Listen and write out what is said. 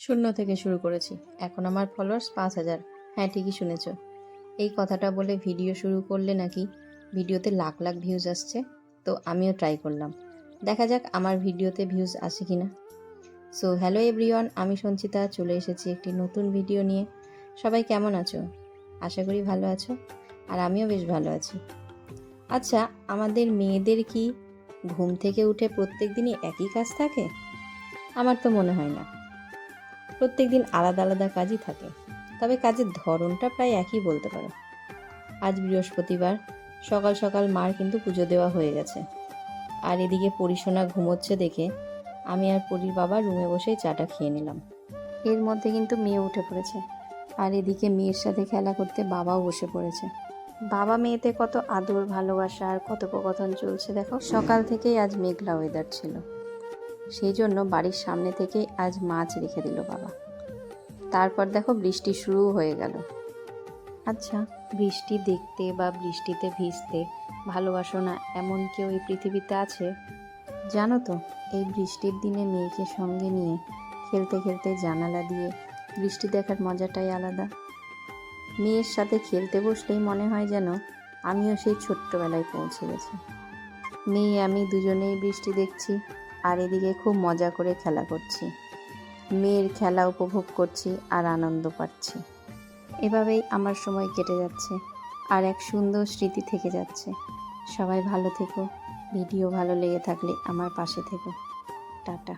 শূন্য থেকে শুরু করেছি, এখন আমার ফলোয়ার্স 5,000। হ্যাঁ, ঠিকই শুনেছ। এই কথাটা বলে ভিডিও শুরু করলে নাকি ভিডিওতে লাখ লাখ ভিউজ আসছে। তো আমিও ট্রাই করলাম, দেখা যাক আমার ভিডিওতে ভিউজ আসে কিনা। সো হ্যালো এভরিওয়ান, আমি সঞ্চিতা চলে এসেছি একটি নতুন ভিডিও নিয়ে। সবাই কেমন আছো? আশা করি ভালো আছো, আর আমিও বেশ ভালো আছি। আচ্ছা, আমাদের মেয়েদের কি ঘুম থেকে উঠে প্রত্যেক দিনই একই কাজ থাকে? আমার তো মনে হয় না। প্রত্যেক দিন আলাদা আলাদা কাজই থাকে, তবে কাজের ধরনটা প্রায় একই বলতে পারো। আজ বৃহস্পতিবার, সকাল সকাল মার কিন্তু পুজো দেওয়া হয়ে গেছে। আর এদিকে পরিশোনা ঘুমোচ্ছে দেখে আমি আর পরির বাবা রুমে বসেই চাটা খেয়ে নিলাম। এর মধ্যে কিন্তু মেয়ে উঠে পড়েছে, আর এদিকে মেয়ের সাথে খেলা করতে বাবাও বসে পড়েছে। বাবা মেয়েতে কত আদর, ভালোবাসা আর কথোপকথন চলছে দেখো। সকাল থেকেই আজ মেঘলা ওয়েদার ছিল, সেই জন্য বাড়ির সামনে থেকেই আজ মাছ রেখে দিল বাবা। তারপর দেখো বৃষ্টি শুরু হয়ে গেল। আচ্ছা, বৃষ্টি দেখতে বা বৃষ্টিতে ভিজতে ভালোবাসো না এমন কেউ এই পৃথিবীতে আছে? জানো তো, এই বৃষ্টির দিনে মেয়েকে সঙ্গে নিয়ে খেলতে খেলতে জানালা দিয়ে বৃষ্টি দেখার মজাটাই আলাদা। মেয়ের সাথে খেলতে বসলেই মনে হয় যেন আমিও সেই ছোট্টবেলায় পৌঁছে গেছি। মেয়ে আমি দুজনেই বৃষ্টি দেখছি, আর এদিকে খুব মজা করে খেলা করছি। মেয়ের খেলা উপভোগ করছি আর আনন্দ পাচ্ছি। এভাবেই আমার সময় কেটে যাচ্ছে, আর এক সুন্দর স্মৃতি থেকে যাচ্ছে। সবাই ভালো থেকো। ভিডিও ভালো লেগে থাকলে আমার পাশে থেকো। টাটা।